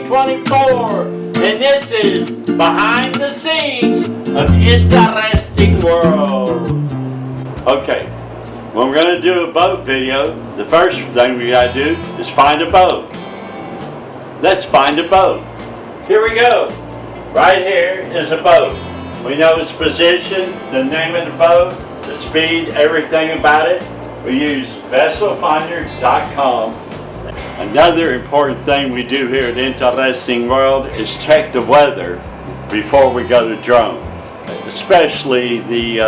2024, and this is Behind the Scenes of Interesting World. Okay, when we're going to do a boat video, the first thing we got to do is find a boat. Let's find a boat. Here we go. Right here is a boat. We know its position, the name of the boat, the speed, everything about it. We use vesselfinders.com. Another important thing we do here at Interesting World is check the weather before we go to drone, especially the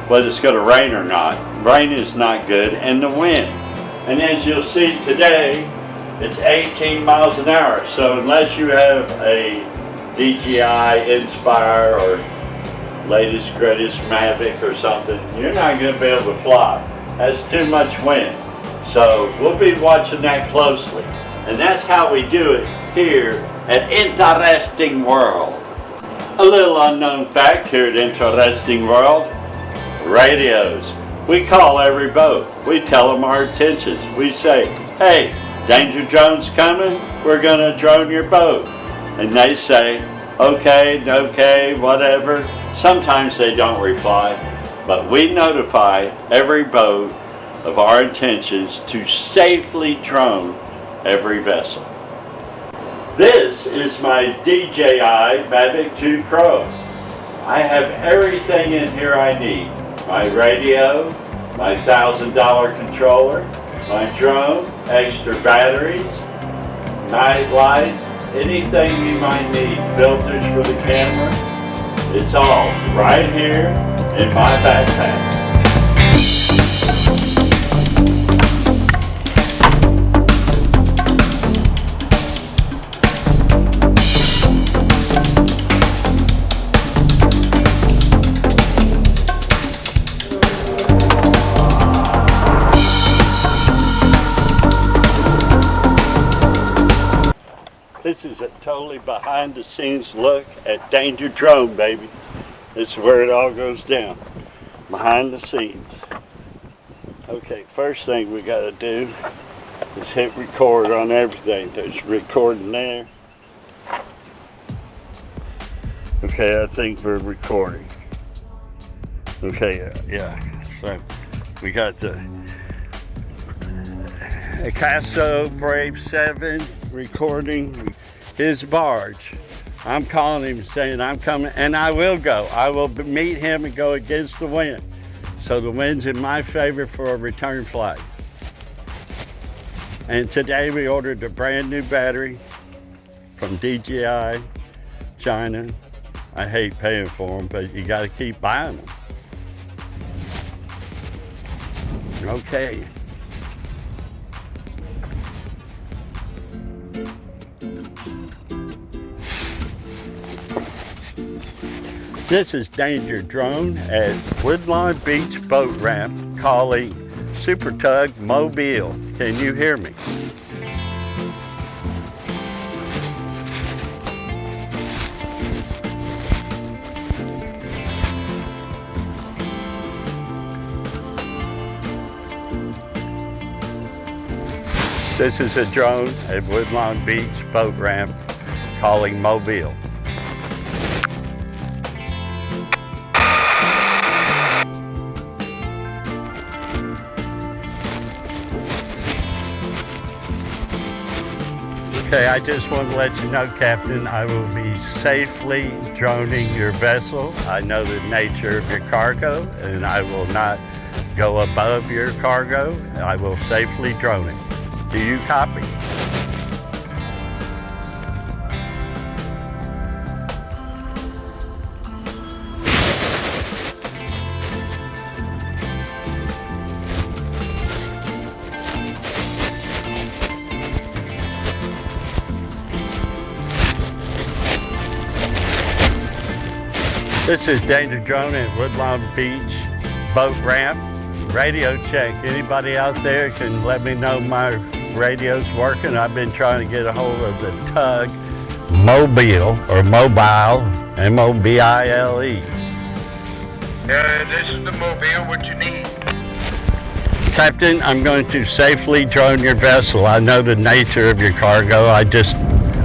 whether it's going to rain or not. Rain is not good, and the wind. And as you'll see today, it's 18 miles an hour. So unless you have a DJI Inspire or latest greatest Mavic or something, you're not going to be able to fly. That's too much wind. So we'll be watching that closely. And that's how we do it here at Interesting World. A little unknown fact here at Interesting World, radios. We call every boat. We tell them our intentions. We say, hey, danger drone's coming, we're gonna drone your boat. And they say, okay, whatever. Sometimes they don't reply, but we notify every boat of our intentions to safely drone every vessel. This is my DJI Mavic 2 Pro. I have everything in here I need. My radio, my $1,000 controller, my drone, extra batteries, night lights, anything you might need, filters for the camera. It's all right here in my backpack. This is a totally behind the scenes look at Danger Drone, baby. This is where it all goes down, behind the scenes. Okay, first thing we got to do is hit record on everything. There's recording there. Okay, I think we're recording. Okay, yeah. So we got the Akaso Brave 7 recording his barge. I'm calling him saying I'm coming, and I will go. I will meet him and go against the wind. So the wind's in my favor for a return flight. And today we ordered a brand new battery from DJI China. I hate paying for them, but you got to keep buying them. Okay. This is Danger Drone at Woodlawn Beach Boat Ramp calling Super Tug Mobile. Can you hear me? This is a drone at Woodlawn Beach Boat Ramp calling Mobile. Okay, I just want to let you know, Captain, I will be safely droning your vessel. I know the nature of your cargo, and I will not go above your cargo. I will safely drone it. Do you copy? This is Danger Drone at Woodlawn Beach Boat Ramp. Radio check. Anybody out there can let me know my radio's working. I've been trying to get a hold of the Tug Mobile or Mobile, M-O-B-I-L-E. This is the Mobile. What you need? Captain, I'm going to safely drone your vessel. I know the nature of your cargo. I just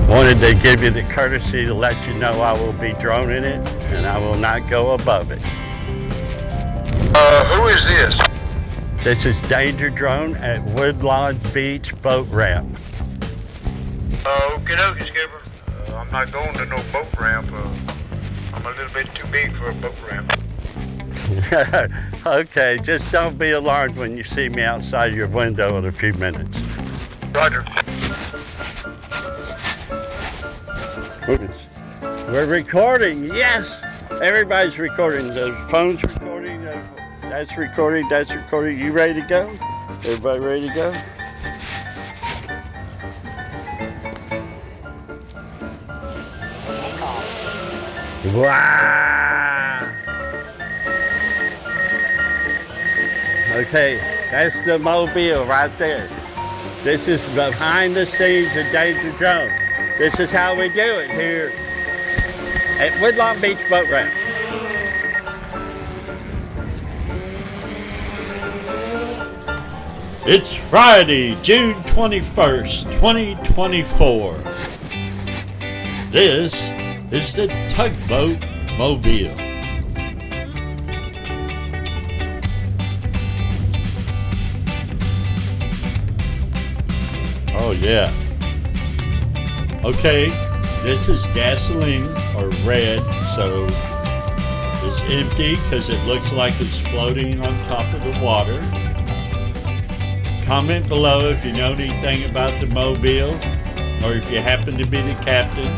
Wanted to give you the courtesy to let you know I will be droning it and I will not go above it. Who is this? This is Danger Drone at Woodlawn Beach Boat Ramp. Okie dokie, skipper. I'm not going to no boat ramp. I'm a little bit too big for a boat ramp. Okay, just don't be alarmed when you see me outside your window in a few minutes. Roger. We're recording, yes! Everybody's recording. The phone's recording, that's recording, that's recording. You ready to go? Everybody ready to go? Wow! Okay, that's the mobile right there. This is behind the scenes of Danger Drone. This is how we do it here at Woodlawn Beach Boat Ramp. It's Friday, June 21st, 2024. This is the Tugboat Mobile. Oh yeah. Okay, this is gasoline or red, so it's empty because it looks like it's floating on top of the water. Comment below if you know anything about the mobile or if you happen to be the captain.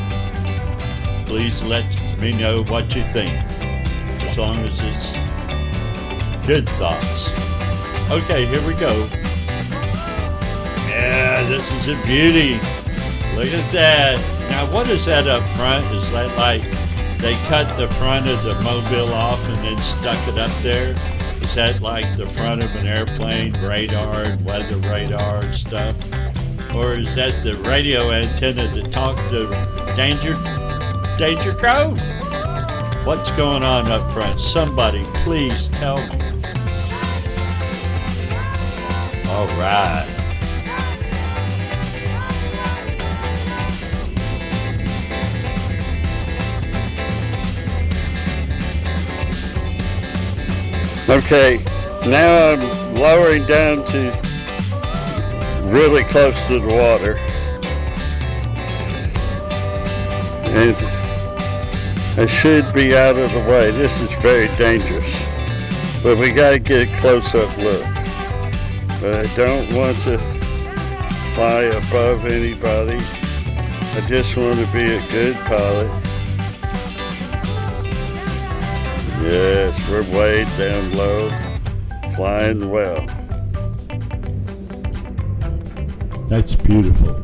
Please let me know what you think, as long as it's good thoughts. Okay, here we go. Yeah, this is a beauty. Look at that. Now, what is that up front? Is that like they cut the front of the mobile off and then stuck it up there? Is that like the front of an airplane, radar and weather radar and stuff? Or is that the radio antenna to talk to Danger Drone? What's going on up front? Somebody please tell me. All right. Okay, now I'm lowering down to really close to the water. And I should be out of the way. This is very dangerous. But we gotta get a close-up look. But I don't want to fly above anybody. I just want to be a good pilot. Yes, we're way down low, flying well. That's beautiful.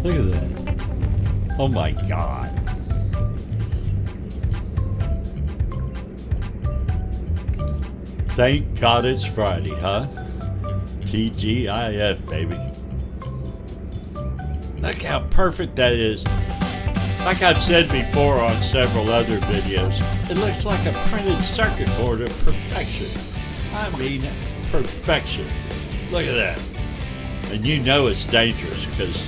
Look at that. Oh my God. Thank God it's Friday, huh? TGIF, baby. Look how perfect that is. Like I've said before on several other videos, it looks like a printed circuit board of perfection. I mean, perfection. Look at that. And you know it's dangerous because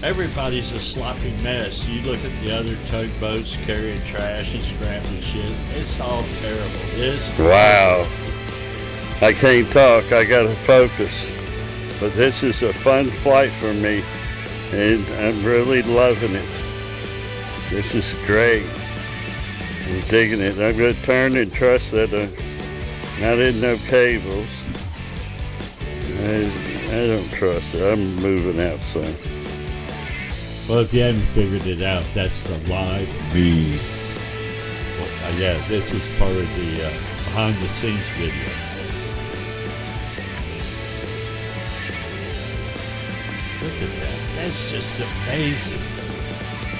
everybody's a sloppy mess. You look at the other tugboats carrying trash and scrap and shit. It's all terrible. It's wow. I can't talk. I gotta focus. But this is a fun flight for me, and I'm really loving it. This is great. I'm digging it. I'm going to turn and trust that I'm not in no cables. I don't trust it. I'm moving out some. Well, if you haven't figured it out, that's the live feed. Well, yeah, this is part of the behind the scenes video. Look at that. That's just amazing.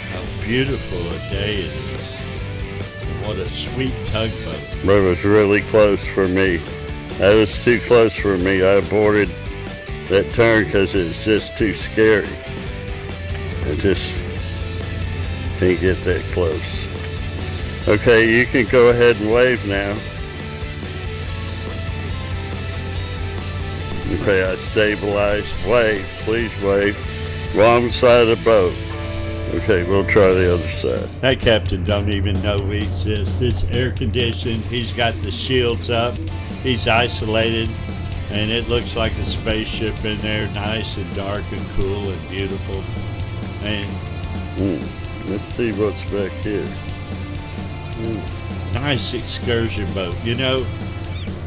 How beautiful a day it is. What a sweet tugboat. That was really close for me. That was too close for me. I aborted that turn because it's just too scary. I just can't get that close. Okay, you can go ahead and wave now. Okay, I stabilized. Wave, please wave. Wrong side of the boat. Okay, we'll try the other side. That captain don't even know we exist. It's air conditioned. He's got the shields up. He's isolated, and it looks like a spaceship in there, nice and dark and cool and beautiful. And let's see what's back here. nice excursion boat. You know,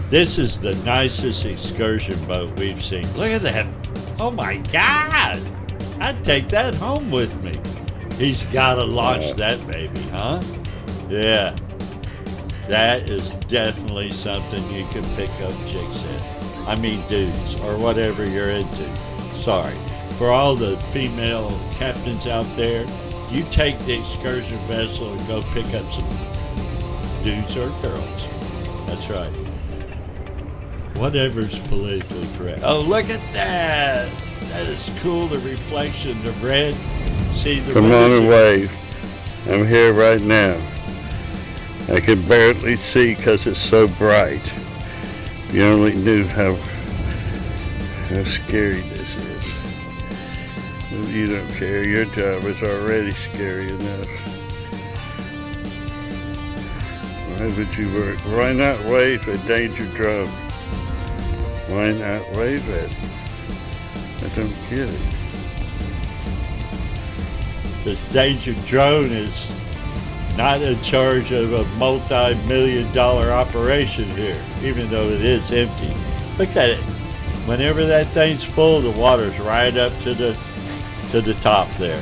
this is the nicest excursion boat we've seen. Look at that. Oh my God. I'd take that home with me. He's got to launch that baby, huh? Yeah. That is definitely something you can pick up chicks in. I mean dudes, or whatever you're into. Sorry. For all the female captains out there, you take the excursion vessel and go pick up some dudes or girls. That's right. Whatever's politically correct. Oh, look at that. That is cool, the reflection, the red. See the Come on and wave. I'm here right now. I can barely see because it's so bright. You only knew how scary this is. But you don't care. Your job is already scary enough. Why would you work? Why not wave a danger drone? Why not wave it? I don't get it. This danger drone is not in charge of a multi-million-dollar operation here, even though it is empty. Look at it. Whenever that thing's full, the water's right up to the top there.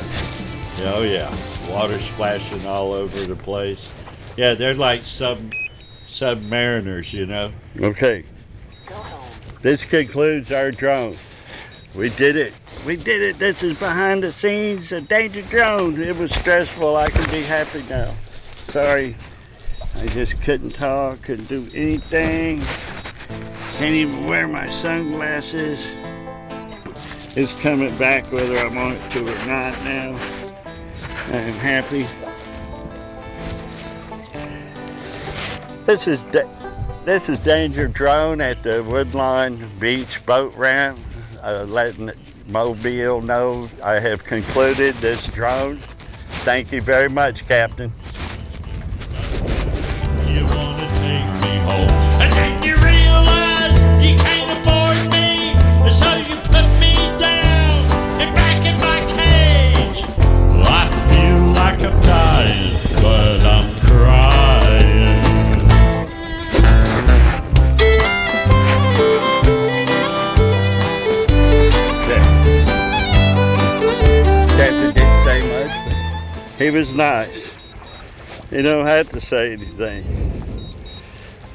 Oh yeah, water splashing all over the place. Yeah, they're like submariners, you know. Okay. This concludes our drone. We did it. We did it. This is behind the scenes of Danger Drone. It was stressful. I can be happy now. Sorry. I just couldn't talk, couldn't do anything. Can't even wear my sunglasses. It's coming back whether I want it to or not now. I am happy. This is Danger Drone at the Woodlawn Beach boat ramp. Letting Mobile know I have concluded this drone. Thank you very much, Captain. You want to take me home, and then you realize you can't afford me, and so you put me down and back in my cage. I feel like I'm dying, but I'm crying. Captain didn't say much, but he was nice. He don't have to say anything.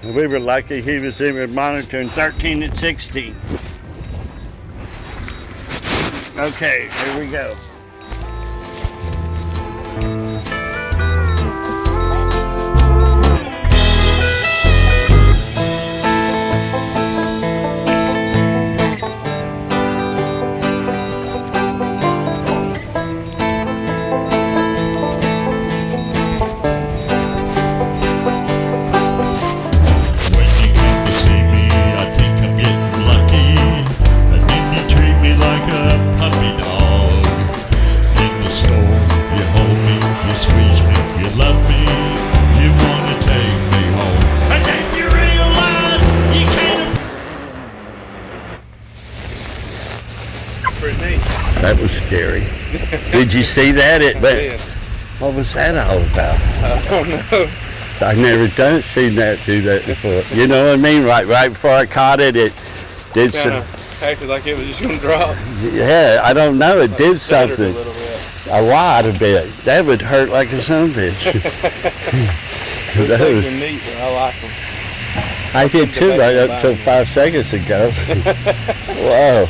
And we were lucky he was even monitoring 13 and 16. Okay, here we go. That was scary. Did you see that? What was that all about? I don't know. I've never seen that do that before. You know what I mean? Right before I caught it, it did some. Acted like it was just gonna drop. Yeah, I don't know. It did Stuttered something. a little bit. A lot of bit. That would hurt like a son of a bitch. Those things are neat, but I like them. I did too, right up till 5 seconds ago. Whoa.